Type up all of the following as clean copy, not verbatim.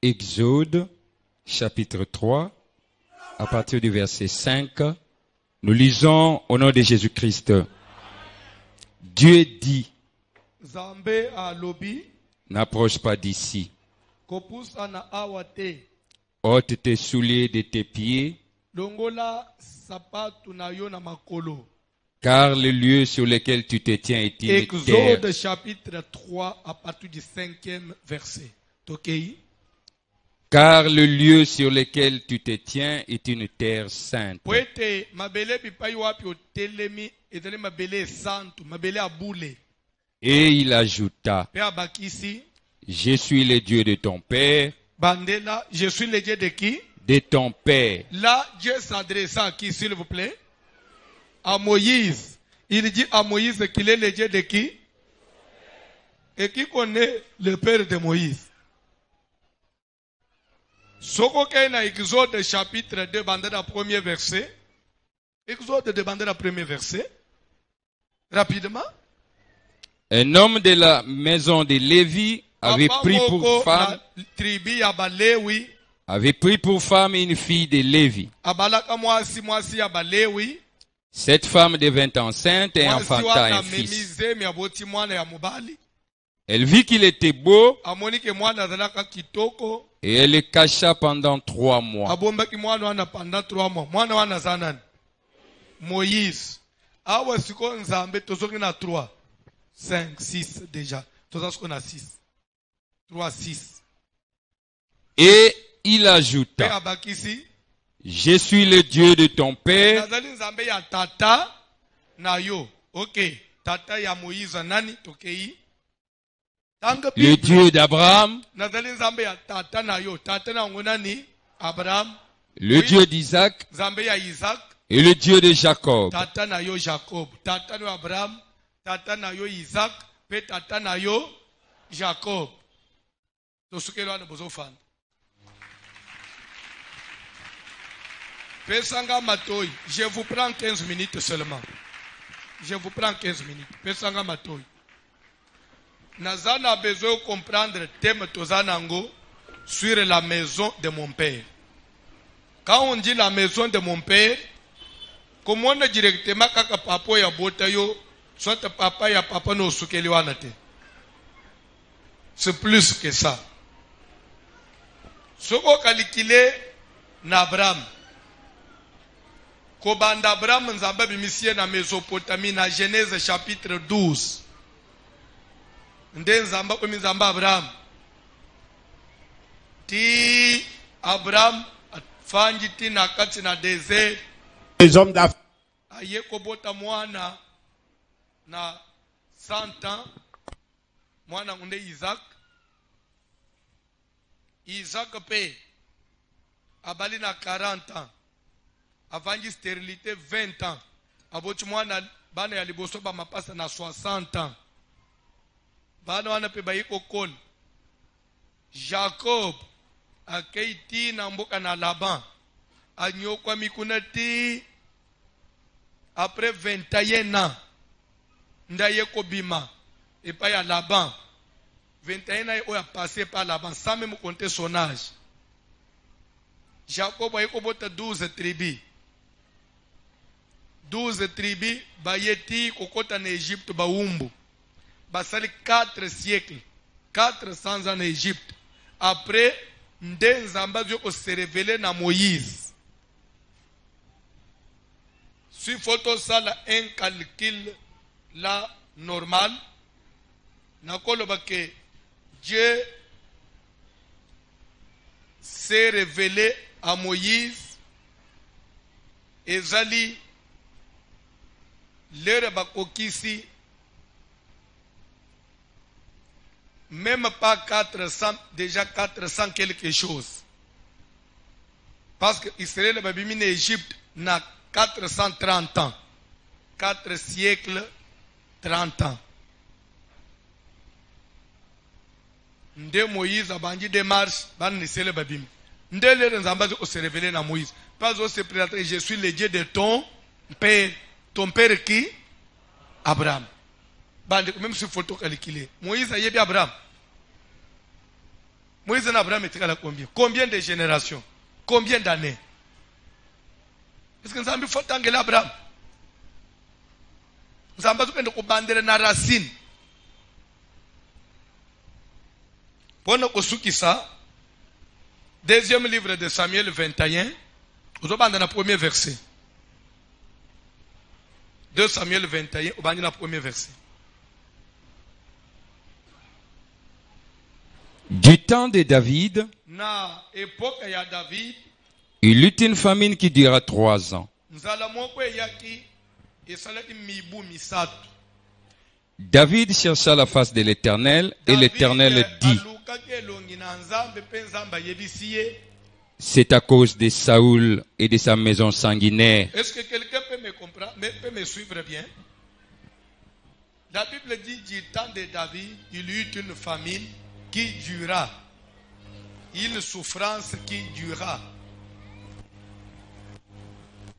Exode, chapitre 3, à partir du verset 5, nous lisons au nom de Jésus-Christ. Dieu dit, n'approche pas d'ici. Ôte tes souliers de tes pieds, car le lieu sur lequel tu te tiens est une terre. Exode chapitre 3 à partir du 5e verset. Car le lieu sur lequel tu te tiens est une terre sainte. Et il ajouta, je suis le Dieu de ton père. Bandela, je suis le Dieu de qui? De ton père. Là, Dieu s'adressa à qui, s'il vous plaît? À Moïse. Il dit à Moïse qu'il est le Dieu de qui? Et qui connaît le père de Moïse? Sokokaina Exode chapitre 2, bandera premier verset. Exode 2, bandera premier verset. Rapidement. Un homme de la maison de Lévi avait pris pour femme une fille de Lévi. Cette femme devint enceinte et enfanta un fils. Elle vit qu'il était beau et elle le cacha pendant 3 mois. Moïse. Awa siko nzambe tozoki na 3, 5, 6 déjà. Tozoki na 6. 3, 6. Et il ajouta, je suis le Dieu de ton père. Tata na yo. Ok. Tata ya Moïse nani tokei. Le Dieu d'Abraham. Le Dieu d'Isaac. Et le Dieu de Jacob. Tata na yo Jacob. Tata na Abraham. Tata na yo Isaac. Pe tata na yo Jacob. Pesanga matoi. Je vous prends 15 minutes seulement. Je vous prends 15 minutes. Pesanga matoi. Nazana a besoin de comprendre le thème Tozanango sur la maison de mon père. Quand on dit la maison de mon père, comment on a directement kaka papa ya botayo, soit papa ya papa no sukeli wanate. C'est plus que ça. Soko kalikile na Abraham. Kobanda Abraham nzamba bimisie na Mésopotamie na Genèse chapitre 12. Ndenzamba kumizamba Abraham. Ti Abraham fanji ti na kati na désert. Les hommes d'Afrique. Aye kobota mwana na 100 ans. Mwana ngunde Isaac. Isaac pe abali na 40 ans. Avangi stérilité 20 ans. Aboti mwana bana ya liboso ba mapasa na 60 ans. Bana wana pe bayiko kol. Jacob akeiti na mboka na Laban. Anyokwa mikuna ti après 21 ans. Ndaye kobima et pas ya Laban. 21 ans oya passé par Laban sans même compter son âge. Jacob ayiko bota 12 tribus. 12 tribus bayeti kokota na Égypte baumbu. Basali 4 siècles, 400 ans en Égypte. Après, Ndenzamba se révélé na Moïse. Si photo ça un calcul là normal, nakoloba que Dieu s'est révélé à Moïse. Ezali lere bakokisi. Même pas 400, déjà 400 quelque chose. Parce que Israël a bimi en Égypte na 430 ans. 4 siècles, 30 ans. Nde Moïse a bandi démarche, ban Israël a bimi. Nde le nzamba se révéler na Moïse. Pas au se présenter, je suis le Dieu de ton père. Ton père qui? Abraham. Même si photo calculé. Moïse a yébi Abraham. Moïse et Abraham étaient là combien? Combien de générations? Combien d'années? Parce que nous avons fait tant que l'Abraham. Nous avons besoin de combattre na racine. Pour nous qui ça, deuxième livre de Samuel 21, nous avons dans le premier verset. 2 Samuel 21, nous avons dans le premier verset. Du temps de David, Na époque ya David, il eut une famine qui dura 3 ans. David chercha la face de l'Éternel et l'Éternel dit: c'est à cause de Saoul et de sa maison sanguinaire. Est-ce que quelqu'un peut me comprendre, peut me suivre bien? La Bible dit du temps de David, il y eut une famine qui dura, une souffrance qui dura.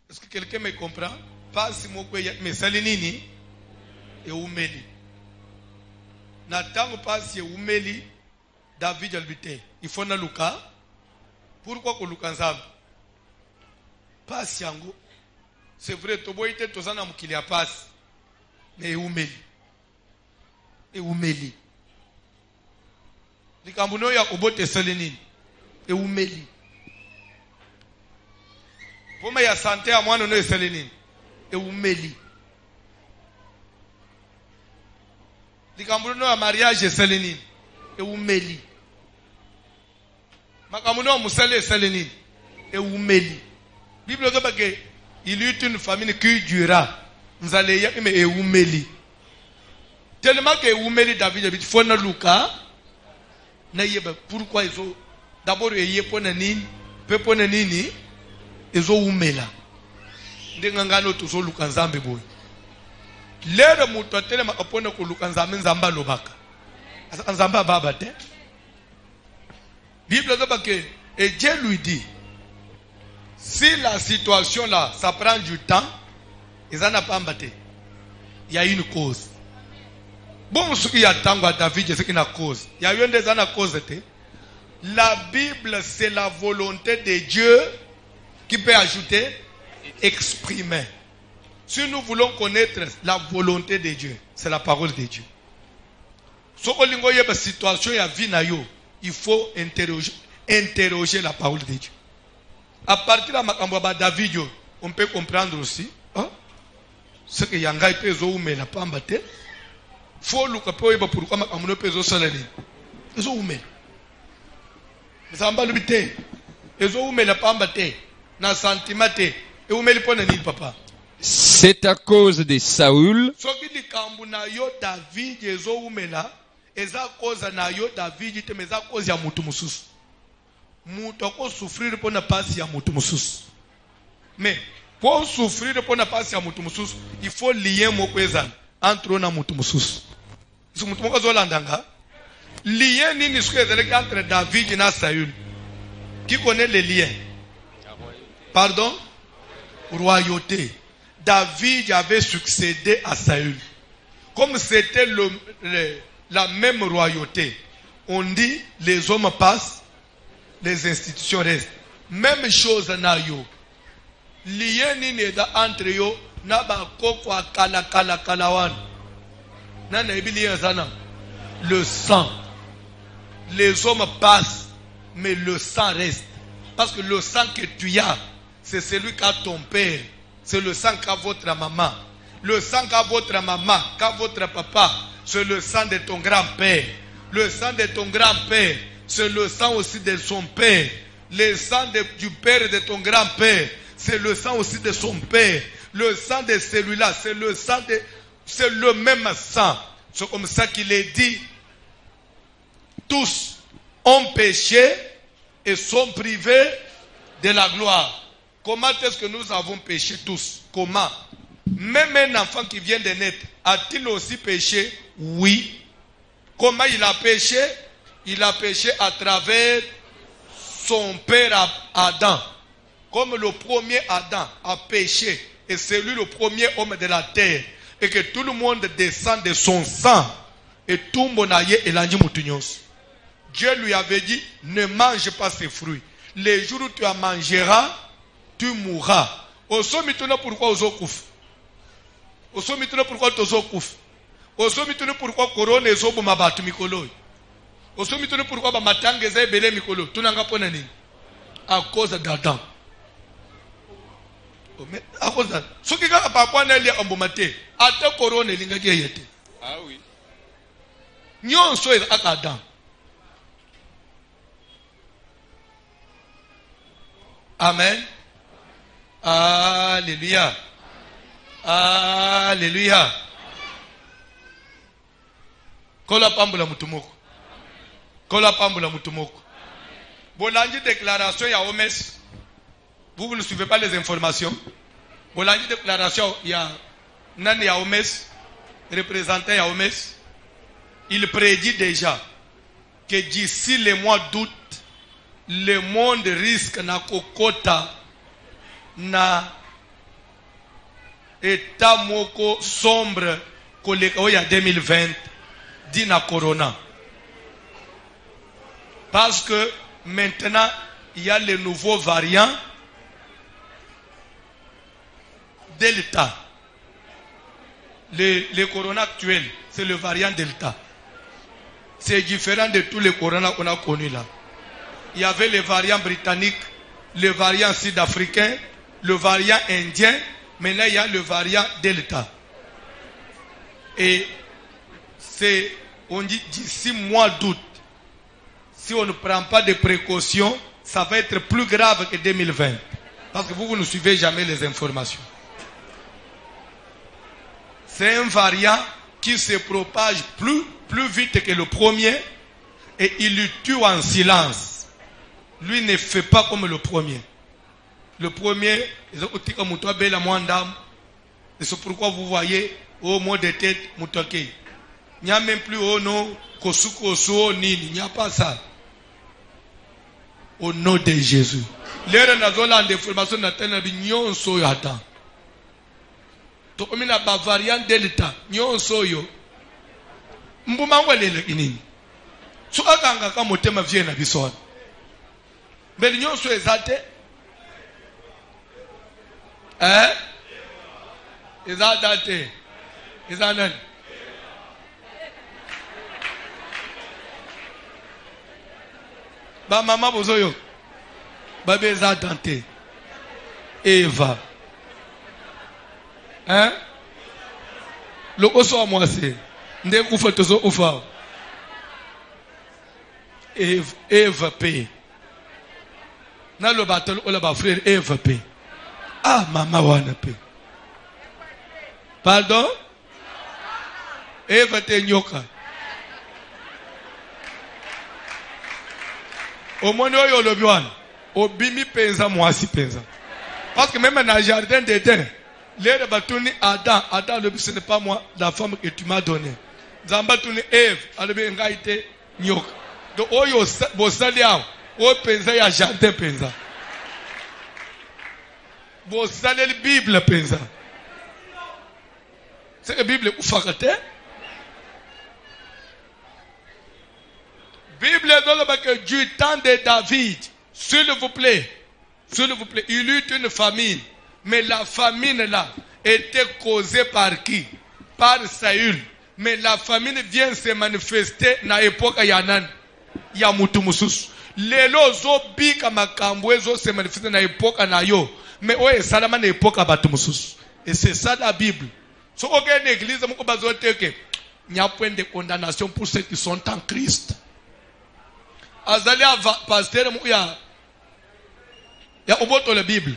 Est-ce que quelqu'un me comprend? Pas si mon pays mais salinini et umeli. N'attends pas si umeli David albité. Il faut na luka. Pourquoi que luka nzambe? Pas si yango. C'est vrai, to boite to zana mukili ya passe. Mais umeli. Et umeli. Likambuno ya obote salinini et umeli. Poma ya santé à moi non est selenine et umeli. Likambuno ya mariage est selenine et umeli. Makamuno musale est selenine et umeli. Bible dit que il y eut une famine qui dura. Vous allez y mais et umeli. Tellement que umeli David habite fona Luka na yeba pourquoi ils ont d'abord yé pona nini pe pona nini ezo umela ndenga ngano tuzo luka nzambe boy lero mutu atelema apona ko luka nzambe nzamba lobaka nzamba baba te. Bible dit que et Dieu lui dit si la situation là ça prend du temps ils en a pas embatté, il y a une cause. Bon, ce qu'il y a tant à David, c'est qu'il y a une cause. Il y a une des causes. La Bible, c'est la volonté de Dieu qui peut ajouter, exprimer. Si nous voulons connaître la volonté de Dieu, c'est la parole de Dieu. Si vous avez une situation, il faut interroger la parole de Dieu. À partir de David, on peut comprendre aussi ce que Yangai peut zoumer la pambate. Faut luka po yeba pourquoi makamuno pezo salani ezo ume zamba lubite ezo ume la pamba te na sentimate e umeli pona nini papa. C'est à cause de Saoul soki likambu na yo David ezo umela eza cause na yo David te meza cause ya mutu mususu mutu ako souffrir pona pasi ya mutu mususu mais pour souffrir pona pasi ya mutu mususu il faut lien moko ezana entre na mutu mususu. Si mutu moko zolandanga lien nini siko ezalaki entre David na Saül. Qui connaît les liens? Pardon? Royauté. David avait succédé à Saül. Comme c'était la même royauté, on dit les hommes passent, les institutions restent. Même chose na yo. Lien nini da entre yo na ba koko kala wan. Le sang. Les hommes passent, mais le sang reste. Parce que le sang que tu as, c'est celui qu'a ton père. C'est le sang qu'a votre maman. Le sang qu'a votre maman, qu'a votre papa, c'est le sang de ton grand-père. Le sang de ton grand-père, c'est le sang aussi de son père. Le sang du père de ton grand-père, c'est le sang aussi de son père. Le sang de celui-là, c'est le sang de... C'est le même sang. C'est comme ça qu'il est dit. Tous ont péché et sont privés de la gloire. Comment est-ce que nous avons péché tous? Comment? Même un enfant qui vient de naître, a-t-il aussi péché? Oui. Comment il a péché? Il a péché à travers son père Adam. Comme le premier Adam a péché, et c'est lui le premier homme de la terre, et que tout le monde descend de son sang, et tout le monde a et l'ange moutignos. Dieu lui avait dit, ne mange pas ces fruits. Les jours où tu en mangeras, tu mourras. Osomituna pourquoi ozokouf? Osomituna pourquoi tozokouf? Osomituna pourquoi corona ezobo mabatu mikolo? Osomituna pourquoi ba matangeza ebele mikolo? Tunanga pona nini? À cause d'Adam. À cause d'Adam. Ce qui a pas neli ambomate, ata corona lingaki yete. Ah oui. Nyon so est Adam. Amen. Alléluia. Alléluia. Kola pambula mutumoko. Kola pambula mutumoko. Bolangi déclaration ya Omes. Vous ne suivez pas les informations. Bolangi déclaration ya Nani ya Omes, représentant ya Omes. Il prédit déjà que d'ici le mois d'août, le monde risque na kokota na état moko sombre koleka oya 2020 dit na corona. Parce que maintenant il y a le nouveau variant Delta. Le corona actuel, c'est le variant Delta. C'est différent de tous les coronas qu'on a connus là. Il y avait le variant britannique, le variant sud-africain, le variant indien. Maintenant, il y a le variant Delta. Et c'est, on dit d'ici mois d'août, si on ne prend pas de précautions, ça va être plus grave que 2020. Parce que vous ne suivez jamais les informations. C'est un variant qui se propage plus vite que le premier et il le tue en silence. Lui ne fait pas comme le premier. Le premier, et c'est pourquoi vous voyez au mot de tête, il n'y a même plus au nom, il n'y a pas ça. Au nom de Jésus. L'heure n'a d'information n'a pas so yata. To omina ba variant Delta, nyon so yo. Mbuma ngwelele inini. So akanga ka motema vie na bisona. Mais nyon so ezate. Ezadate. Ezanan. Ba mama bozoyo. Ba beza dante. Eva. Hein? Le oso moi c'est. Ndé kufa tozo ufa. Eva P. Na le battle ola ba frère Eva P. Ah mama wana P. Pardon? Eva te nyoka. Au moins oyo lobi wana. Obimi penza mwasi penza. Parce que même dans le jardin d'Éden, l'air batuni Adam, le ce n'est pas moi, la femme que tu m'as donnée. Zambatuni Eve, alebe ngaite nyoka. Donc oyo bosali awo, o penza ya jardin penza. Bosali la Bible penza. C'est la Bible ou fakate? Bible dans le bac du temps de David. S'il vous plaît, il eut une famine. Mais la famine là était causée par qui? Par Saül. Mais la famine vient se manifester na époque yanan. Ya mutu mususu. Lelo zo bika makambo zo se manifester na époque na yo. Mais oye salama na époque batu mususu. Et c'est ça la Bible. So aucune église moko bazote que il n'y a point de condamnation pour ceux qui sont en Christ. Azali a pasteur mou ya oboto la Bible.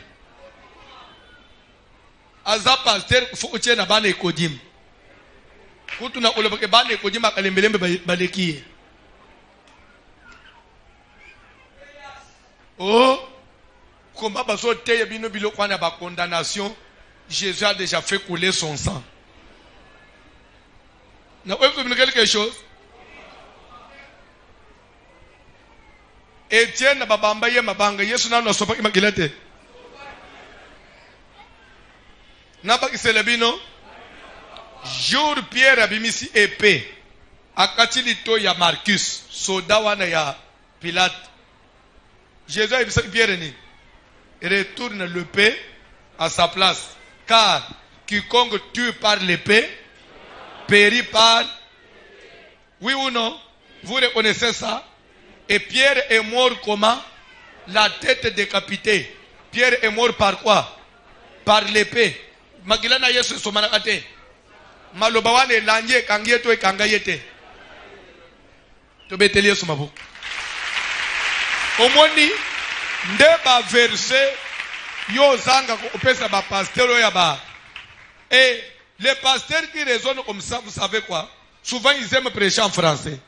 Aza pasteur faut que na bana ekodim. Kutu na olobake bana ekodim akalembelembe balekiye. Oh, comment bazote ya bino biloko na ba condamnation, Jésus a déjà fait couler son sang. Vous pouvez communiquer quelque chose? Etienne na babamba ye mabanga Yesu na no sopa kimagilete. Na ba kiselebino jour Pierre abimisi épée. Akatilito ya Marcus, soda wana ya Pilate. Jésus a dit Pierre, retourne l'épée à sa place. Car quiconque tue par l'épée, périt par... Oui ou non? Vous reconnaissez ça? Et Pierre est mort comment? La tête décapitée. Pierre est mort par quoi? Par l'épée. Magilana Yesu somanakate. Malobawane lanje kangeto e kangayete. Tobeteli Yesu mabu. Omoni ndeba verset yo zanga ko pesa ba pasteur ya ba. Et les pasteurs qui raisonnent comme ça, vous savez quoi? Souvent ils aiment prêcher en français.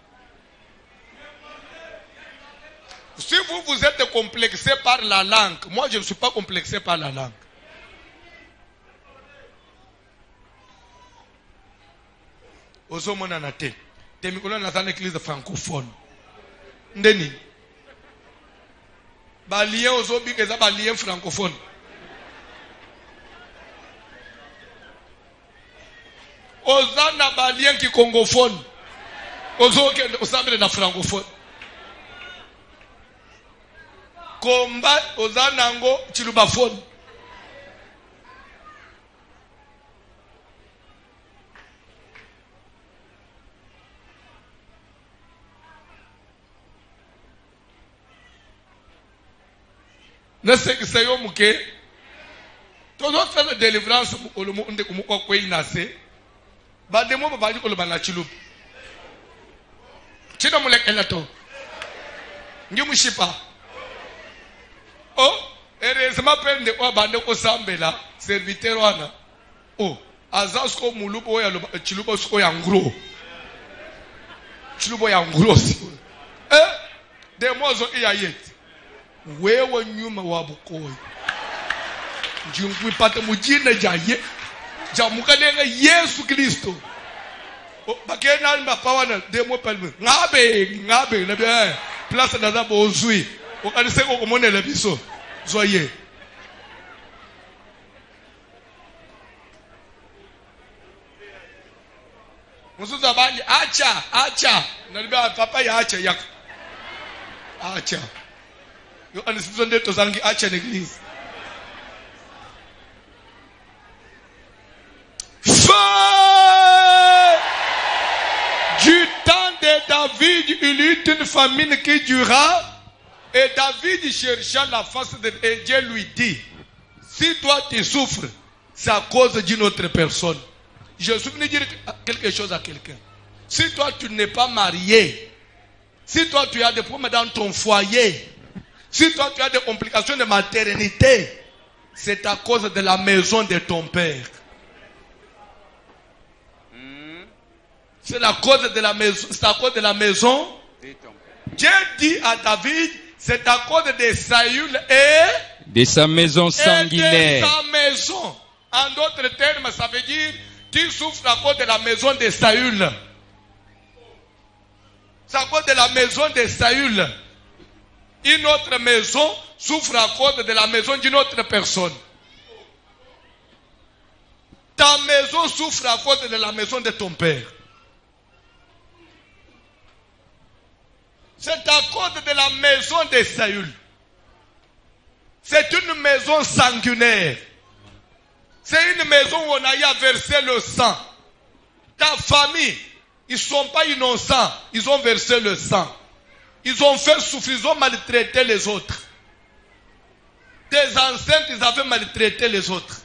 Si vous êtes complexé par la langue, moi je ne suis pas complexé par la langue. Ozomona na te. Temikolo na une église francophone. Ndeni. Ba lien ozobi keza ba lien francophone. Ozana ba lien ki congophone. Ozoke osambre na francophone. Komba ozanango chilubafone. Ne sais que c'est un mouké. Tu dois faire la délivrance pour le monde de Koumouko Kouinase. Bademo va dire que le banachilou. Tu n'as pas elato. Ngimushipa. Oh, heureusement, peine de quoi bandeko sambela, serviteur wana. Oh, azasko mulubo ya chilubo sko ya ngro. Chilubo ya ngro si. De mozo iya yet. Wewe nyuma wabukoi. Njungwi pata mujina jaye. Jamuka nenga Yesu Kristo. Bakena mbapawana demo palme. Ngabe na bien. Place na zabo ozui. Okanise ko komonela biso. Zoye. Musuza bani acha. Nalibia papa ya acha yak. Acha. Yo anisizo ndeto zangi acha l'église. Du temps de David, il eut une famine qui dura. Et David chercha la face de Dieu et Dieu lui dit, si toi tu souffres, c'est à cause d'une autre personne. Je suis venu dire quelque chose à quelqu'un. Si toi tu n'es pas marié, si toi tu as des problèmes dans ton foyer, si toi tu as des complications de maternité, c'est à cause de la maison de ton père. C'est à cause de la maison. C'est à cause de la maison. Dieu dit à David, c'est à cause de Saül et de sa maison sanguinaire. De sa maison. En d'autres termes, ça veut dire, tu souffres à cause de la maison de Saül. C'est à cause de la maison de Saül. Une autre maison souffre à cause de la maison d'une autre personne. Ta maison souffre à cause de la maison de ton père. C'est à cause de la maison de Saül. C'est une maison sanguinaire. C'est une maison où on a versé le sang. Ta famille, ils ne sont pas innocents. Ils ont versé le sang. Ils ont fait souffrir, ils ont maltraité les autres. Tes ancêtres, ils avaient maltraité les autres.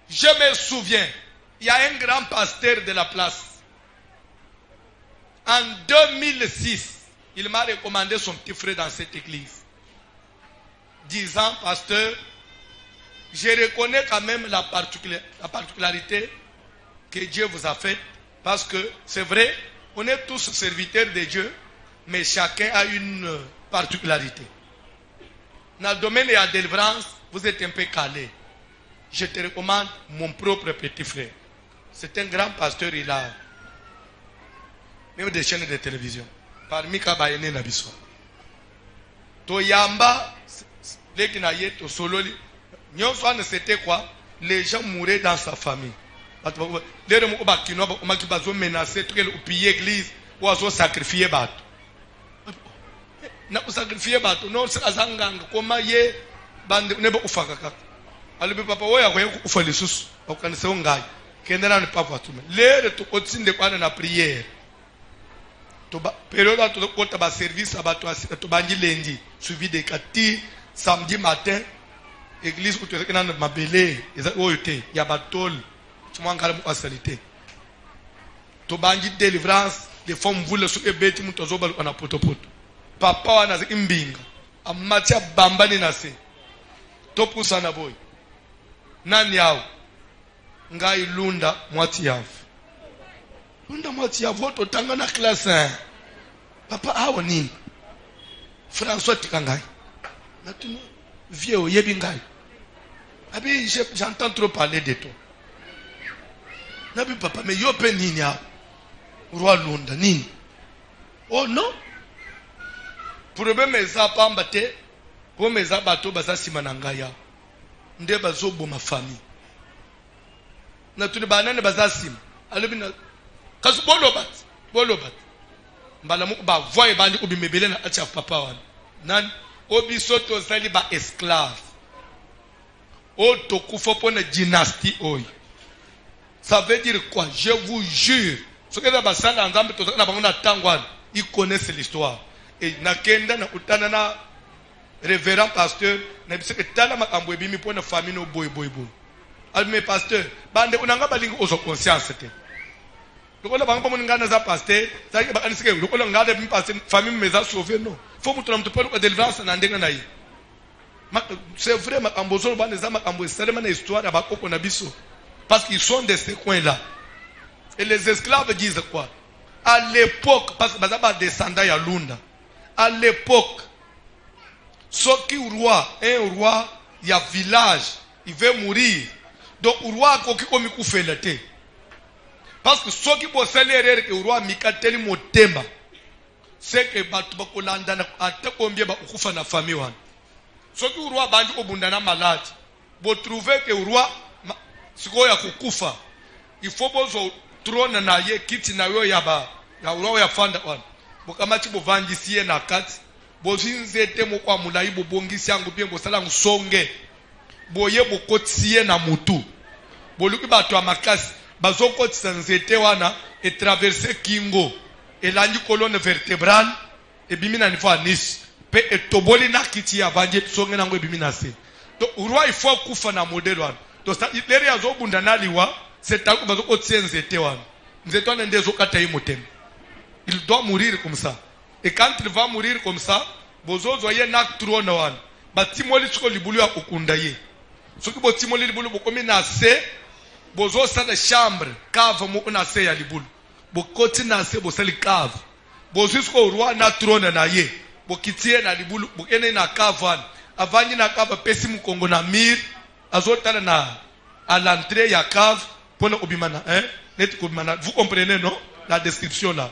Je me souviens, il y a un grand pasteur de la place. En 2006, il m'a recommandé son petit frère dans cette église. Disant, pasteur, je reconnais quand même la particularité que Dieu vous a faite. Parce que c'est vrai, on est tous serviteurs de Dieu, mais chacun a une particularité. Dans le domaine de la délivrance, vous êtes un peu calé. Je te recommande mon propre petit frère. C'est un grand pasteur, il a même des chaînes de télévision. Parmi Kabayene Nabiso. Toyamba, Lekinaye, Tosololi. Nyonswan, c'était quoi? Les gens mouraient dans sa famille. lero mo ba kino ba maki bazo menacer tukele upiye église ou azo sacrifier bato na usacrifier bato no sikazanganga koma ye bande nebe ufaka kaka alibe papa woya kwa kufa lisusu bakanise ungayi kendera ni papa tume lero tukotsinde kwana na prière to ba période to kota ba service abato to bangi lundi suivi de kati samedi matin église où tu es dans mabele eza oyote ya batol tumangala mu asalite to bangi délivrance les femmes voulaient sur ebeti muto zobal na potopoto papa wana za imbinga amacha bambani nase to pusana boy nani yao ngai lunda mwati yavu lunda mwati yavu to tanga na classe 1 papa awo nini François tikangai na tu vieux yebi ngai abi j'entends trop parler de toi nabi papa mais yo pe nini ya roi lunda nini oh non problème eza pamba te comme eza bato baza sima na ngai ya nde bazobo ma famille na tuni banane baza sima alobi na kasu bolobat mbala mu ba voye bandi ubimebele na acha papa wana nan obi soto zali ba esclave o to kufa pona dynastie oy ça veut dire quoi je vous jure ce que ba sala nzambe to na bangona tangwana ils connaissent l'histoire et na kenda na utana na révérend pasteur na biseke tala makambo ebimi pona famille no boy alme pasteur bande unanga balingi ozo conscience te lokola bango mo ngana za pasteur za ke ba anisike lokola ngade bi pasteur famille meza sauver non faut mutu na mutu pelo délivrance na ndenga na yi c'est vrai makambo zo bande za makambo salema na histoire ba koko na biso parce qu'ils sont de ces coins là et les esclaves disent quoi à l'époque parce que bazaba descendant ya lunda à l'époque soki roi un roi ya village il veut mourir donc roi koki komi kufela te parce que soki bo salaire que roi mikateli motemba c'est que batu bakolanda na ata kombie ba ukufa na famille wana soki roi bandi obundana malade bo trouver que roi siko ya kukufa il faut bozo trône na ye kiti na yo ya roi ya fanda wana bokamati bovangisie na kati bozinzete mo kwa mulai bobongisi yangu bien bosala ngusonge boye bokotisie na mutu boluki bato amakasi bazokotisa nzete wana et traverser kingo elandi colonne vertébrale ebimi na niveau anis pe etoboli na kiti ya vanje songe nango ebimi na se donc roi il faut kufa na modèle wana donc lere azobunda naliwa c'est tango bazokotisa nzete wana nzete wana ndezo kata imotem il doit mourir comme ça. Et quand il va mourir comme ça, bozo zoye nak trône wan. Ba timoli tsiko libulu ya okundaye. Soki bo timoli libulu bokomi na se, bozo sa de chambre, cave mo na se ya libulu. Bo koti na se bo sali cave. Bozo tsiko roi na trône na ye. Bo kitie na libulu, bo ene na cave wan. Avanyi na cave pesi mu Kongo na mir, azotala na à l'entrée ya cave pona obimana, hein? Net obimana. Vous comprenez non? La description là.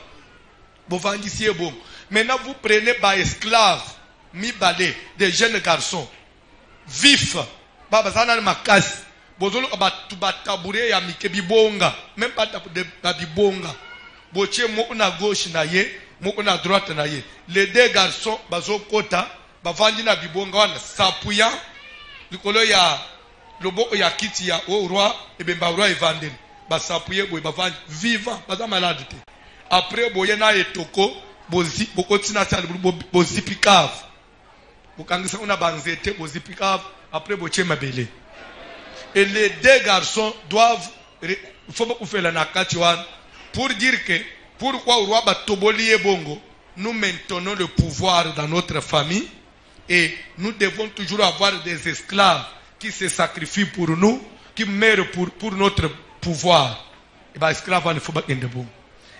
Bon. Maintenant, vous prenez par esclaves, mi-balé, des jeunes garçons, vifs, babazana makas, bozolo tabouret ya mikebibonga, même pas de bibonga, boche mo na gauche na ye, mo na droite na ye. Les deux garçons, bazo kota, bavandi na bibonga wana, sapouya, likolo ya, lobo ya kiti ya au roi, et ben ba roi evandel, ba sapouye boy bavandi, vivant, baza malade te. Après boye na etoko bozi bokotina sala bozipikav bokangisa una banzete bozipikav après boche mabele et les deux garçons doivent faut pas faire na kati wan pour dire que pourquoi au roi batoboli bongo nous maintenons le pouvoir dans notre famille et nous devons toujours avoir des esclaves qui se sacrifient pour nous qui meurent pour notre pouvoir et ba esclaves ne faut pas ende bon.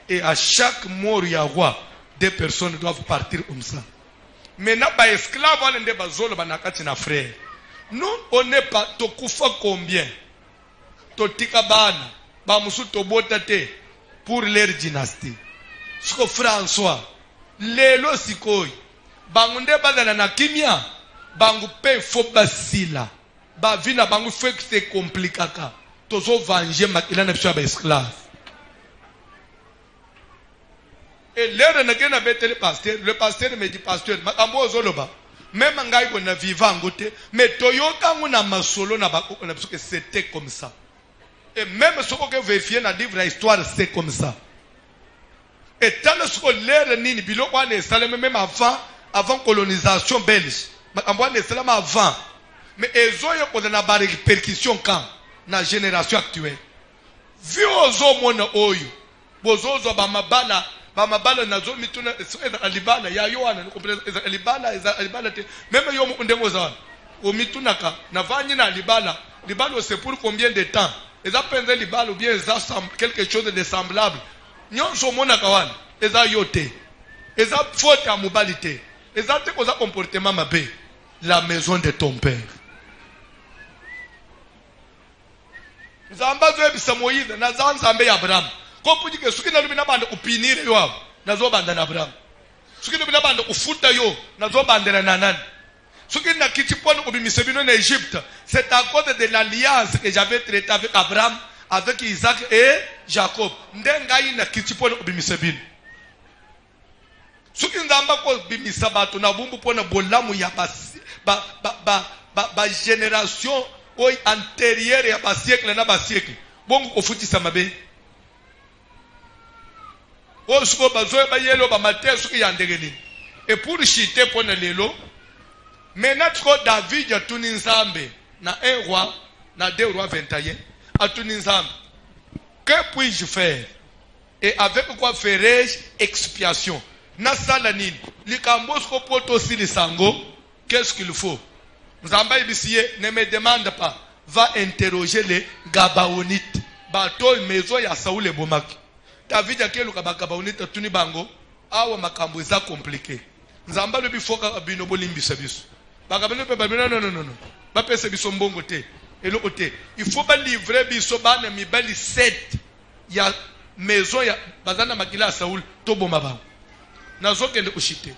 Et à chaque mort ya roi, deux personnes doivent partir comme ça. Maintenant, ba esclave on est bazolo banakati na frère. Nous on n'est pas tokufa combien? Totika bana, ba musu tobotate pour leur dynastie. Siko François, lelo sikoi, bangunde badala na kimia, bangu pe fo basila. Ba vina bangu fe c'est compliqué. tozo venger makila na biso ba esclave. Et l'air n'a qu'un abbé le pasteur me dit pasteur, makambo zoloba. Même un gars qu'on a vivant côté, mais toyoka on a masolo na bako on a que c'était comme ça. Et même ce qu'on veut vérifier dans livre l'histoire c'est comme ça. Et tant que ce qu'on l'air nini bilo kwa ne salem même avant colonisation belge. Makambo ne salem avant. Mais ezoyo ko na ba répercussion quand na génération actuelle. Vu ozo mona oyo. Bozozo ba mabala bamabala nazo mituna alibala ya yohana alibala te même yo mundengo za o mitunaka na vanyi na alibala c'est pour combien de temps eza penze libala ou bien eza quelque chose de semblable nyonso monaka wana eza yote eza faute ya mobilité eza te koza comportement mabe la maison de ton père nzamba zo ebisa Moïse na nzambe ya Abraham Kopu dike suki na lubina bande upinire yo abo nazo banda na Abraham suki lubina bande ufuta yo nazo bandera na nani suki na kitipone ubimise bino na Égypte c'est à cause de l'alliance que j'avais traité avec Abraham avec Isaac et Jacob ndenga ina kitipone ubimise bino suki nzamba ko bimisa bato na bumbu pona bolamu ya ba génération oy antérieure ya ba siècle na ba siècle bongo kofutisa mabe Osko bazoe ba yelo ba matin suki yandegeni. Et pour chiter pour lelo, maintenant David ya tuninzambe na 1 roi na 2 rois 21 a tuninzambe. Que puis-je faire? Et avec quoi ferai-je expiation? Na salanine, likambo sko poto si lisango, qu'est-ce qu'il faut? Nzamba ibisiye ne me demande pas, va interroger les Gabaonites. Bato maison ya Saoul et Bomaki. David akelu kabaka unita tuni bango awa makambo eza compliqué nzamba le bifoka bino bolimbisa biso bakabino pe babino non ba pese biso mbongo te eloko te il faut ba livrer biso bana mibali 7 ya maison ya bazana makila Saul to boma ba nazokende kushite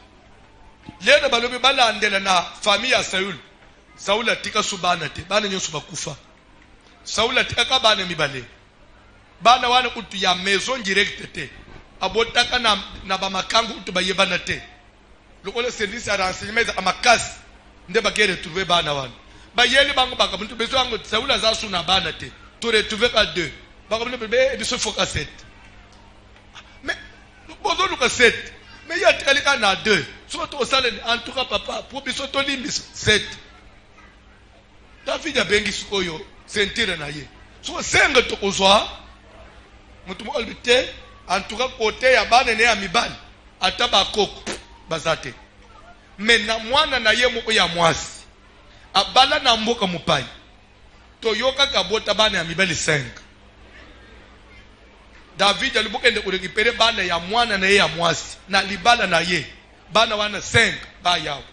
lena balobi balandela na famille ya Saul atika subana te bana nyoso bakufa Saul atika ka bana mibale bana wana kutu ya maison direct te abotaka na ba makangu kutu bayebana te lokole service ya renseignement za makasi nde bakere retrouver bana wana bayeli bango baka muntu beso wango Saul azasu na bana te to retrouver ka 2 baka muntu be biso foka 7 mais bozo luka 7 mais ya tikalika na 2 so to sale en tout cas papa pour biso to limbi 7 David ya bengi sukoyo sentire na ye so senga to kozwa mutu mo albite en tout cas côté ya bana ne ya mibali ataba koko bazate mais na mwana na ye moko ya mwasi abala na mboka mupai toyoka kabota bana ya mibali 5 David alibokende kurekipere bana ya mwana na ye ya mwasi na libala na ye bana wana 5 ba yao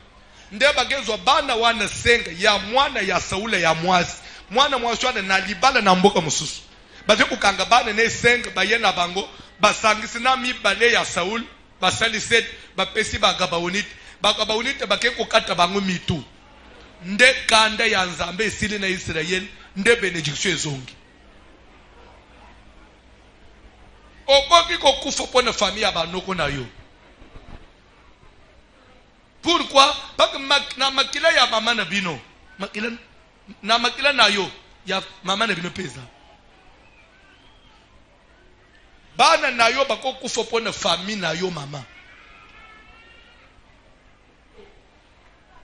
nde bagezwa bana wana 5 ya mwana ya Saula ya mwasi mwana mwasi wana na libala na mboka mususu baze kukanga bana ne 5 bayena bango basangisi na mibale ya Saul basali 7 bapesi bagabaonite bake kokata bango mitu nde kanda ya nzambe esili na Israel nde benediction ezongi okoki kokufa pona famille ya banoko na yo pourquoi parce que na makila ya mama na bino makila na yo ya mama na bino pesa bana na yo bakokufa pona famille na yo mama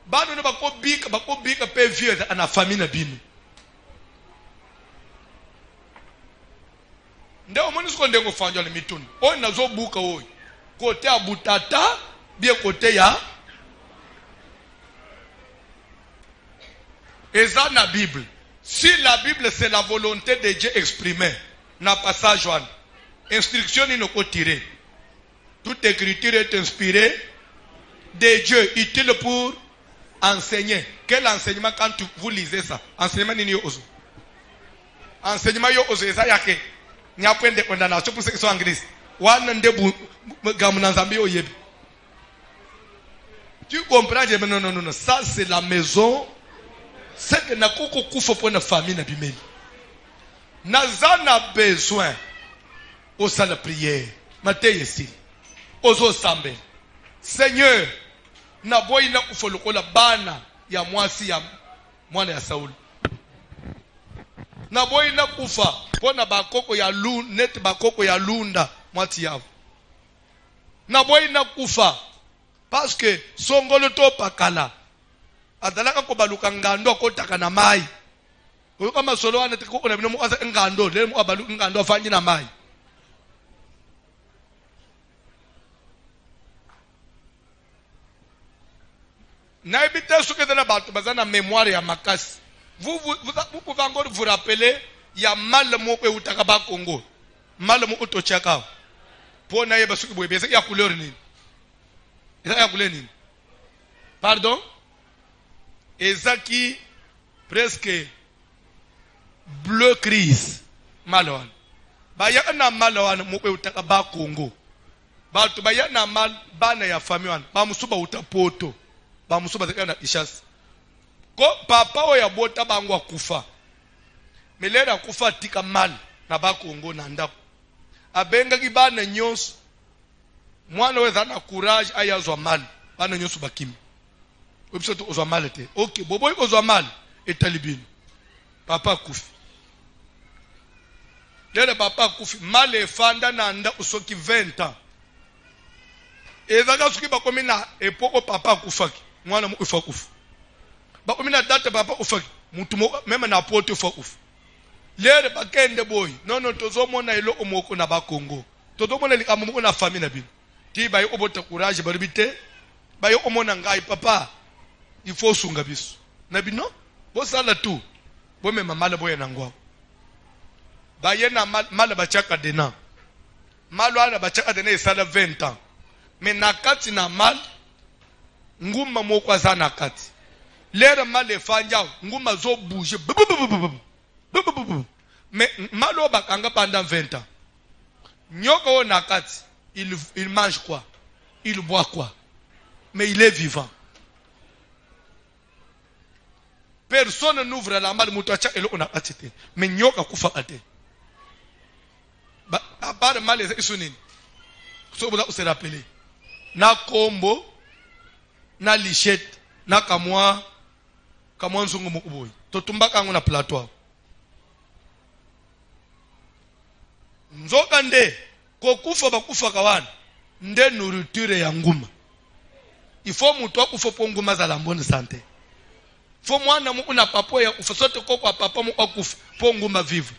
bana no bakobika pe vieux na famille na bino nde omoni siko ndengo fanja le mituni o nazo buka oyo kote ya butata bien kote ya eza na Bible. Si la Bible c'est la volonté de Dieu exprimée na passage one instruction ni noko tirer toute écriture est inspirée de Dieu utile pour enseigner. Quel enseignement quand vous lisez ça? Enseignement ni yo ozo enseignement yo ozo eza yake ni apprendre condamnation pour ceux qui sont en Christ wana ndebu gamuna nzambe oyebi. Tu comprends? Non, ça c'est la maison. C'est que na koko kufa pona famille na bimeli naza na besoin osala prière mateyi esili ozosambela Seigneur naboyi nakufa lokola bana ya mwasi ya mwana ya Sauli naboyi nakufa pona bakoko ya neti bakoko ya lunda mwati yavo naboyi nakufa parce que songolo to pakala adalaka ko baluka ngando akotaka na mai oyo kama solo wana tiko na bino mo asa ngando le mo abaluka ngando afanyi na mai na ebite suke de la bato bazana mémoire ya makasi vous pouvez encore vous rappeler ya mal moko eutaka ba Congo mal moko tochaka po na yeba suki boye bese ya couleur nini ya couleur nini pardon ezaki presque bleu gris malwan baya na malwan moko eutaka ba Congo bato baya na mal bana ya famille wana ba musuba utapoto ba musuba zakana ishas ko papa oya bota bangu akufa melera kufa tika mal na ba Congo na ndako abenga ki bana nyonso mwana weza na courage ayazwa mal bana nyonso bakimi obisoto ozwa mal te okay boboy ozwa mal etalibini papa kufi lele papa kufi mal efanda na nda usoki 20 ans ezaka suki bakomi na epoko papa kufaki mwana mu ufa kufa bakomi na date papa ufaki mutu meme na poto ufa kufa lere bakende boy non tozomona elo omoko na ba Congo tozomona likambo na famille na bino ti bayo obota courage baribite bayo omona ngai papa il faut sunga biso na bino bo sala tu bo mema mala boye na ngwa baye na mala bachaka dena malo ana bachaka dena isala 20 ans mais nakati na mal nguma moko azana kati lere mal efanja nguma zo bouger mais malo bakanga pendant 20 ans nyoko nakati il mange quoi il boit quoi mais il est vivant personne n'ouvre la mal mutacha elo onakati te mais nyoka kufa ate ba à part mal esunini so vous se rappeler na kombo na lichette na kamwa nzungu mukuboyi totumbaka ngo na plateau nzoka nde kokufa bakufa kawana nde nourriture ya nguma il faut mutu akufa po nguma za la bonne santé faut mwana mu una papo ya kufa sote ko kwa papa mu akufa po nguma vivre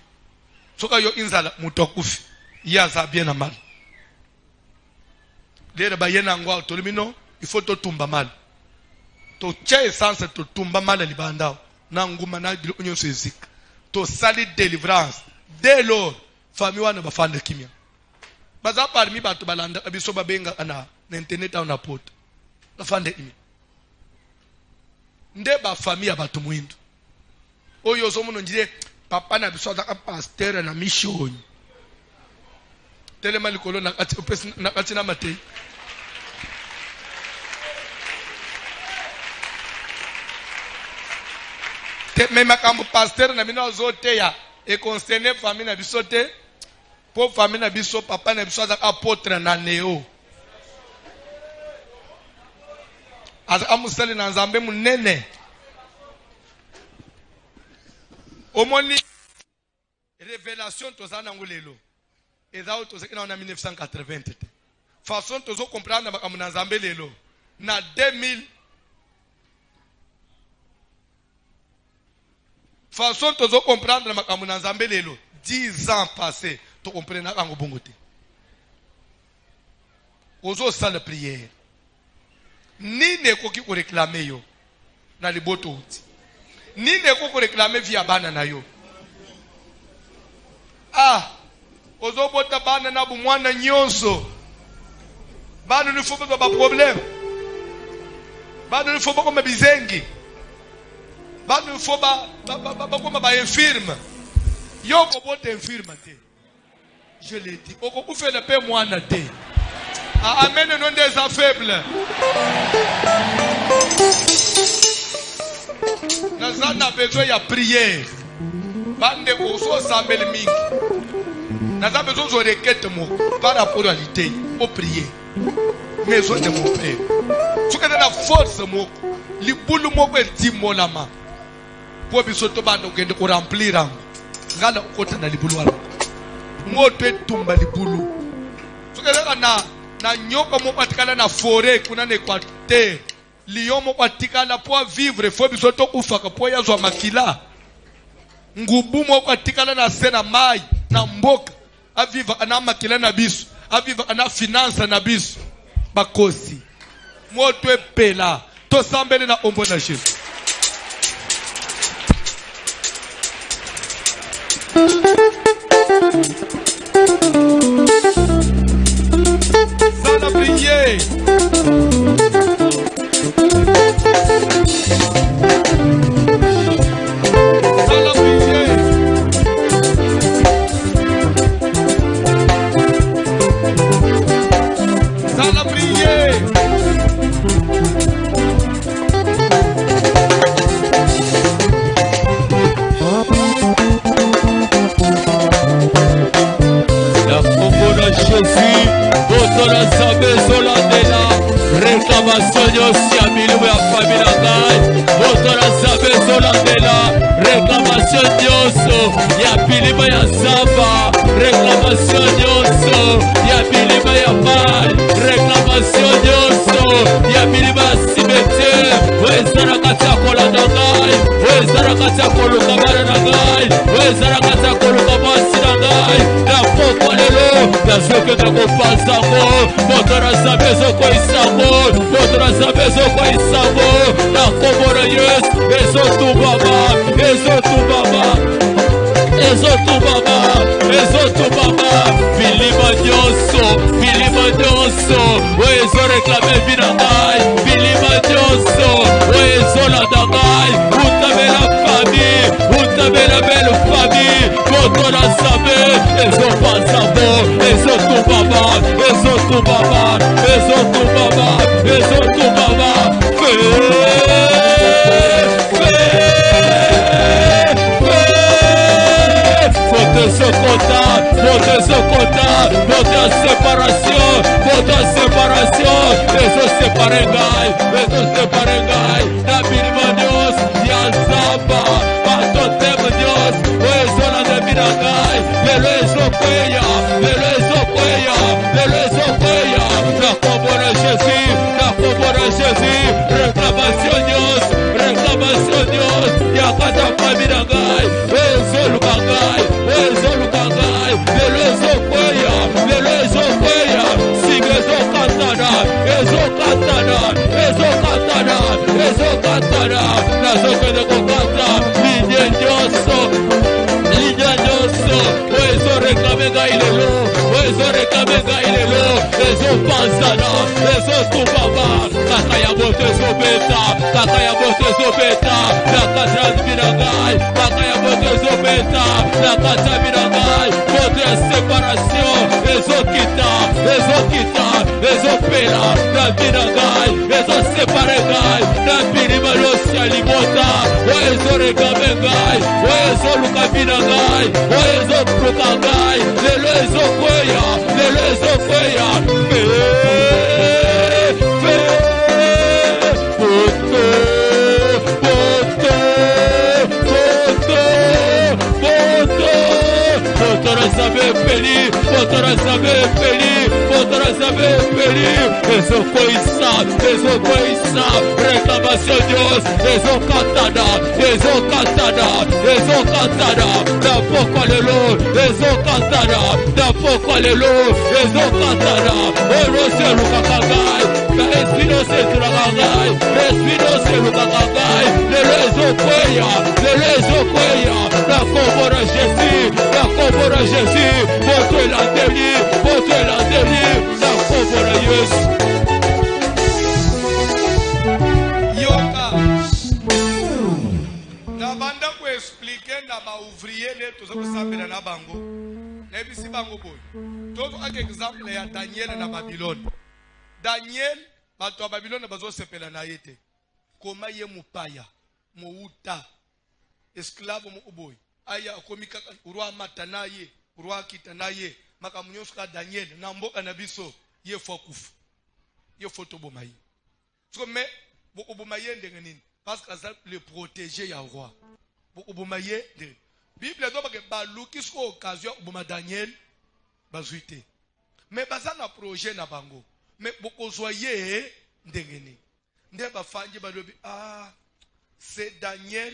soka yo inzala mutu akufa ya za bien na mal lere bayena ngwa tolimino il faut to tumba mal to cha essence to tumba mal libanda na nguma na bilo onyo sezik to sali délivrance dès lors famille wana bafanda kimia baza parmi bato balanda abiso babenga ana na internet au na poto bafanda imi nde ba famille bato muindu oyo zomuno njire papa na biso za pasteur na mission telema likolo na kati opesi na kati na matei te mema kambo pasteur na bino zote ya e concerner famille na biso te po famille na biso papa na biso za apôtre na neo aza amusali na nzambe munene omoni révélation tozana ngolelo ezao tozekina na 1980 te façon tozo comprendre bakamu na nzambe lelo na 2000 façon tozo comprendre bakamu na nzambe lelo 10 ans passés to comprendre kango bongo te ozo sala prière nini ekoki ko réclamer yo na liboto uti nini ekoki ko réclamer via bana na yo ozo bota bana na bu mwana nyonso bana ni faut pas problème bana ni faut pas comme bizengi bana ni faut pas comme ba infirme yo ko bota infirme te je l'ai dit oko fait le paix mwana te amen non des faibles Nous avons besoin de prière. bande koso sambel mingi naza besoin de requête par rapport à l'idée pour prier maison de mon père tu connais la force moko libulu moko etimolama pour bisoto bando kende ko remplir am ngala ukota na libulu wala moto etumba libulu tu connais na nyoka moko atikala na forêt kuna na Équateur lion moko atikala pour vivre faut bisoto kufaka pour yazwa makila ngubu moko atikala na sena mai na mboka aviva ana makila na biso aviva ana finance na biso bakosi moto epela to sambele na ombo na Jésus ça la prière réclamation aussi à Milou et à famille la gagne. Votre assemblée Zolandela, réclamation Dioso, ya Bilima ya Zamba, réclamation Dioso, ya Bilima ya Mal, réclamation Dioso, ya Bilima ya Cimetière, Wezara Katia Koladangai, Wezara Katia Kolukamara Nagai, Wezara Katia Kolukamasi Nagai, la Poko Lelo, la Zoke Kakopazango, votre assemblée Zoko Isango, votre assemblée Zoko Isango, la Komora Yes, Ezotubaba, Ezotubaba, Ezotubaba, Ezotubaba, Bilima Dioso, Wezo réclamé Binangai, Bilima Dioso, Wezo Landangai, Utabela famille, Utabela belle famille, votre assemblée, Ezopazabo, Ezotubaba, Ezotubaba, Ezotubaba, Ezotubaba, votre séparation, les autres séparengai, la Bilmanios, Yazamba, Patotem Dios, Wezola de Minagai, les Okoya, la Komora Jésus, réclamation Dios, Yakata Minagai, Wezolukangai, Ezokatana, nazoke de kokata, Lidia Dioso, Wezo réclamé gailelo, Ezopazana, Ezotubaba, Kakaya bote zobeta, la Katran Binagai, Kakaya bote zobeta, la Katran Binagai, votre séparation, Ezopela, la Binagai, Ezoseparegai, la Binimarosia Limota, Wezo Regamegai, Wezo Lukabinagai, Wezo Lukagai, Lezo Kweya, Ezokoisa, réclamation Dios, Ezokatana, n'importe lelo, Ezokatana, Orose Lukakagai, la Espinose Lukakagai, Espinose Lukakagai, Lezo Kweya, la Komora Jésus, votre la dernière, la Komora Yes. Nabanda ko expliquer na ba ouvrier le to zo sambela na bango. Na bisi bango boy. To ak exemple ya Daniel na Babylone. Daniel bato ya Babylone bazo sepela na yete. Koma ye mupaya, mouta, esclave mu boy. aya akomika roi matanaye roi kitanaye makamunyoso ka Daniel na mboka na biso ye fo kufu ye fo to bomayi so mais boko bomaye ndenge nini parce que ça le protéger ya roi boko bomaye de Bible doit que baluki so occasion boma Daniel bazuite mais bazana projet na bango mais boko zoyer ndenge nini nde bafanje balobi c'est Daniel,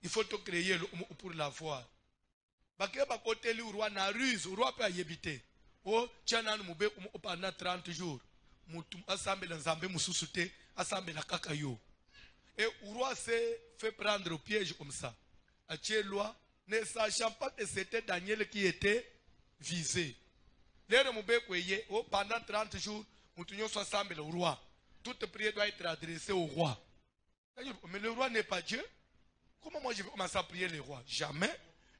il faut te créer pour la voir. Parce que côté le roi na ruse, le roi peut y habiter. Oh, tiens nan moube pendant 30 jours. Moutou assemble nzambe mususute, assemble la kakayo. Et le roi s'est fait prendre au piège comme ça. Atie loi, ne sachant pas que c'était Daniel qui était visé. L'air moube kweye, oh pendant 30 jours, moutou nyo assemble le roi. Toute prière doit être adressée au roi. Mais le roi n'est pas Dieu. Comment moi je vais commencer à prier le roi? Jamais.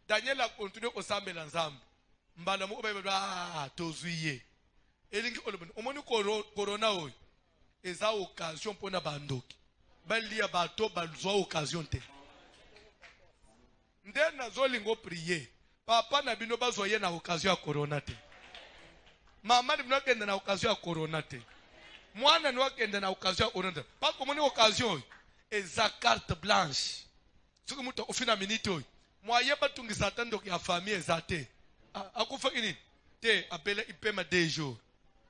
Daniel a continué au sambe l'ensemble. Mbalamu tozuye. Et l'ingi omoni corona oy. Eza occasion pour na bandoki. Bali abato balzo occasion te. Nde nazo lingo prier. Papa na bino bazoye na occasion ya corona te. Mama ni bino kende na occasion ya corona te. Mwana ni wakende na occasion ya corona te. Pas comme une occasion. Eza carte blanche. Ce que muto ofina minito. Moyen batungi satan donc ya famille ezate. Akufa ini te appelle ipema 2 jours.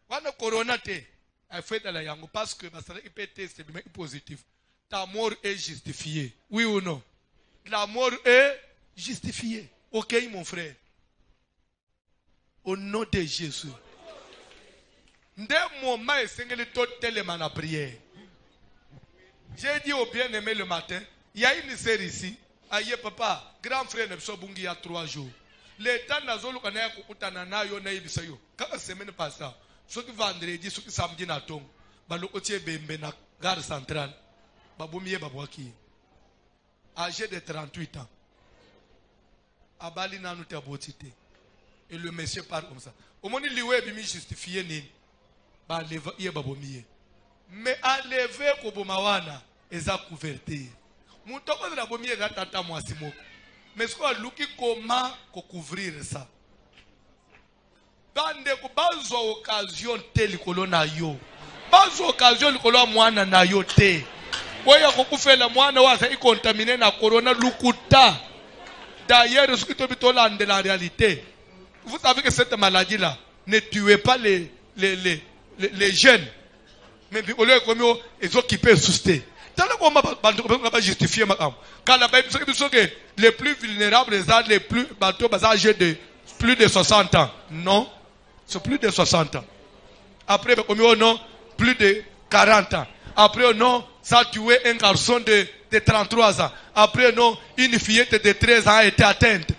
Wana corona te. A fait la yango parce que basala ip test est positif. Ta mort est justifiée. Oui ou non? La mort est justifiée. OK mon frère. Au nom de Jésus. Nde moment esengeli totelema na prière. J'ai dit au bien-aimé le matin, il y a une série ici. Aïe papa, grand frère ne peut bungi il y a 3 jours. L'état n'a zolo kana ko utana na yo na ibisa yo. Quand semaine passée, ce qui vendredi, ce qui samedi na tong, ba lokotie bembe na gare centrale. Ba bomiye ba boaki. Âgé de 38 ans. Abali na nous tabotité. Et le monsieur parle comme ça. Au moment où liwe bimi justifier ni ba leva ye ba bomiye. Mais enlever Kobomawana eza couverture. Moutoko de la bomie eza tata mwasimoko. Mais ce qu'on luki comment couvrir ça. Bande ko bazo occasion te likolo na yo. Bazo occasion likolo mwana na yo te. Boya ko kufela mwana wa sa contaminé na corona lukuta. D'ailleurs ce qui te bitola de la réalité. Vous savez que cette maladie là ne tuait pas les jeunes. Mais au lieu de les occuper susté. Tant qu'on va justifier ma âme. Quand la Bible dit que les plus vulnérables, les plus bateaux, âgés de plus de 60 ans. Non, c'est plus de 60 ans. Après, non, plus de 40 ans. Après, non, ça a tué un garçon de 33 ans. Après, non, une fillette de 13 ans a été atteinte.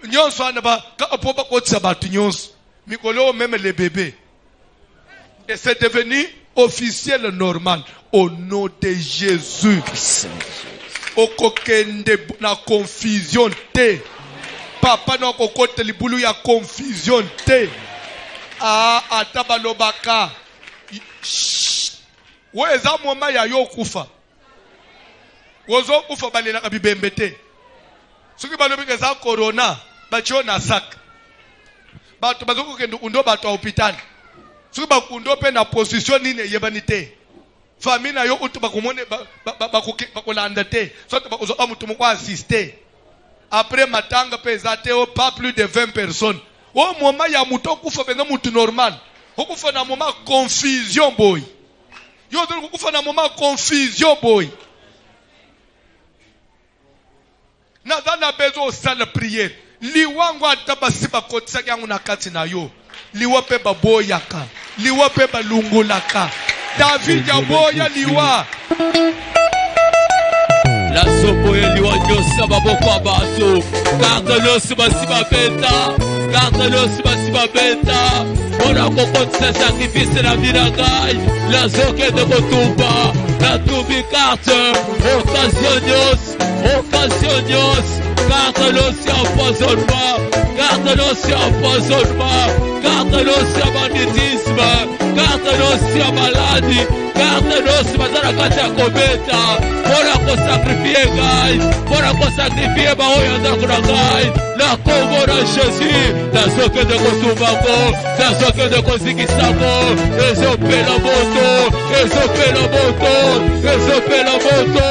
Nyon soit là-bas, quand on peut pas continuer à battre Nyon, Mikolo, même les bébés. Et c'est devenu officiel normal au nom de Jésus. Au kokende na confusion te. Papa no kokote libulu ya confusion te. Atabalobaka. Weza moma ya yo kufa. Wozo kufa balela kabibembe te. Soki balobika za corona, bacho na sak. Bato bazoko kendo undo bato a hôpital. Si vous avez une position, vous avez une famille, vous avez assister. Après, matanga pesate, pas plus de 20 personnes. Au moment, il y a un mouton qui fait normal. Vous faites un moment confusion, boy. Vous faites un moment confusion, boy. Nous avons besoin de prier. Liwangwa tabasiba kotsa yangu na kati na yo. Liwa pe baboyaka. Liwa pe balungulaka. David yaboya liwa. La sopoye liwa nyosa baboko abato. Garde-le siba beta. Garde-le siba beta. Ona kokotsa sacrifice la viragai. La zoke de botumba. La tubi carte. Occasionios. Garde-le sur empoisonnement. Garde-le sur empoisonnement. Garde-le sur magnétisme. Garde-le sur maladie. carte nosi bazala kati ya kobeta mpona kosakrifie ngai mpona kosakrifie baoyo ndako na ngai na kombo na Jésus nazokende kotumbango nazokende kozikisango ezopela moto ezopela moto ezopela moto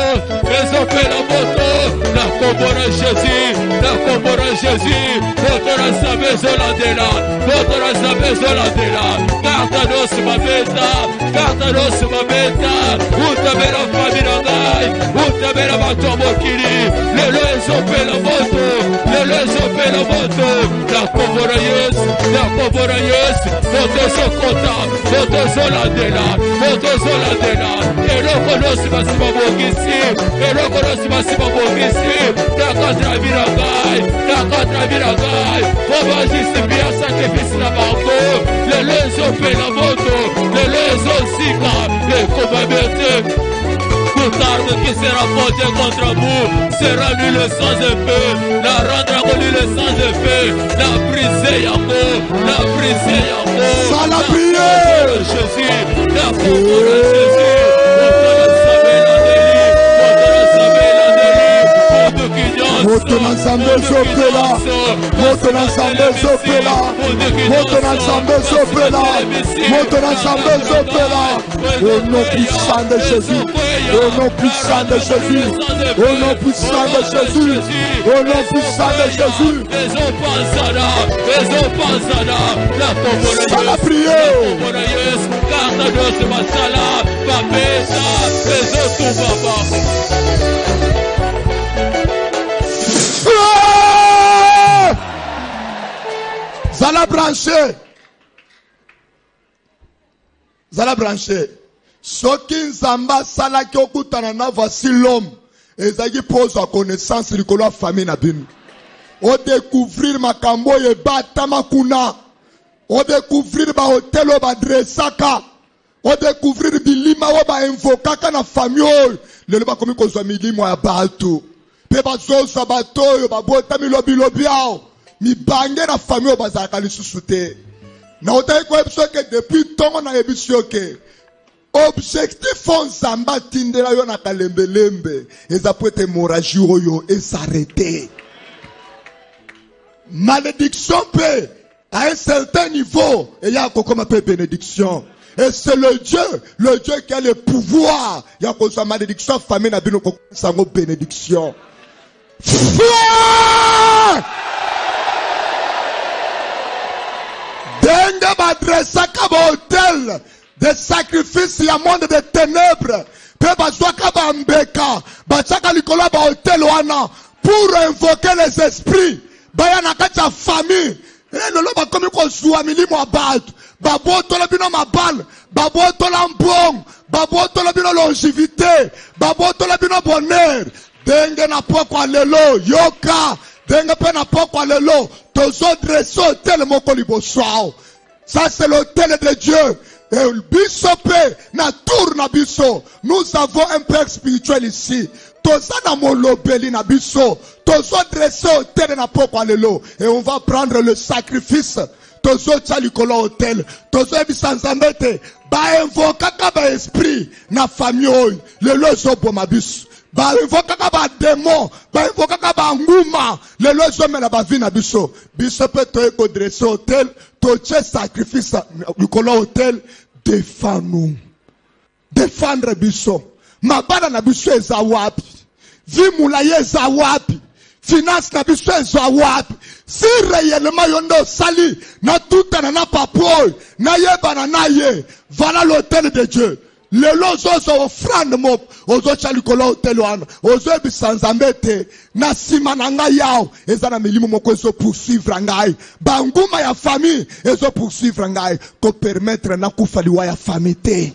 ezopela moto na kombo na Jésus na kombo na Jésus moto na Nzambe ezolandela moto na Nzambe ezolandela carte nosi babeta carte nosi babeta utabela fami na ngai utabela bato ya mokili lelo ezopela moto lelo ezopela moto na kombo na Yesu na kombo na Yesu moto ezokota moto ezolandela moto ezolandela eloko nosi basi babongisi eloko nosi basi babongisi na kati na vi na ngai na kati na vi na ngai po bajisipia sakrifisi na bango lelo ezopela moto lelo ezosika ekomamete Tarde qui sera porté contre vous sera lui le sang de feu, la rendra lui le sang de feu, la briser Yako, la briser Yako. Ça la prière. Jésus, la combo de Jésus, moto na Nzambe la délit, moto na Nzambe zopela, moto na Nzambe zopela, moto na Nzambe zopela, moto na Nzambe zopela, au nom puissant de Jésus, au nom puissant de Jésus, au nom puissant de Jésus, au nom puissant de Jésus. Ça la prière. Zala branché. Zala branché. Soki Nzamba salaki okutana na voici l'homme. Ezaki pose à connaissance likolo ya famille na bino. O découvrir makambo ye batama kuna. O découvrir ba hotel o ba dressaka. O découvrir bilima o ba invokaka na famille oyo. Lelo ba komi kozwa milimo ya bato. Pe bazosa bato oyo ba botami lobi ao. Mibange na famille oyo bazalaka lisusu te. Na otaki koyebisa ke depuis ntongo na yebisi yo ke objectif Nzamba tindela yo na kalembelembe eza po ete hémorragie oyo s'arrêter. Malédiction pe à un certain niveau et il y a comme peu bénédiction. Et c'est le Dieu qui a le pouvoir. Il y a comme ça malédiction famille na bino ko sango bénédiction. Denga badressa ka ba hôtel de sacrifices, il y a monde de ténèbres. Pe bazwaka ba mbeka, bachaka likola ba hôtel wana pour invoquer les esprits. Baya na kati ya famille. Lelo ba komi ko zuwa milimo abatu. Babotola bino mabal, babotola mbong, babotola bino longévité, babotola bino bonheur. Denge na poko lelo yoka, denge pe na poko lelo. Tozo dresse hôtel moko liboso. Ça c'est l'hôtel de Dieu. Et bisope na tour na biso. Nous avons un père spirituel ici. Toza na molobeli na biso. Tozo dresse hôtel na poko lelo. Et on va prendre le sacrifice. Tozo tchalikolo hôtel. Tozo ebisanzambete. Ba invokaka ba esprit na famille. Lelo zo boma biso. Ba invokaka ba démon, ba invokaka ba nguma, le lozo mena ba vie na biso. Biso pe to eko dresse hôtel, to che sacrifice likolo hôtel, défends-nous. Défendre biso. Mabana na biso eza wapi? Vi mulaye eza wapi? Finance na biso eza wapi? Si réellement yondo sali na tout na papoy, na yeba na ye, voilà l'hôtel de Dieu. Le lozo offrande mop ozo chalikolo hôtel wana ozo bisanzambete na sima na ngai yao ezana milimo moko ezo poursuivre ngai banguma ya famille ezo poursuivre ngai ko permettre na kufaliwa ya famille te.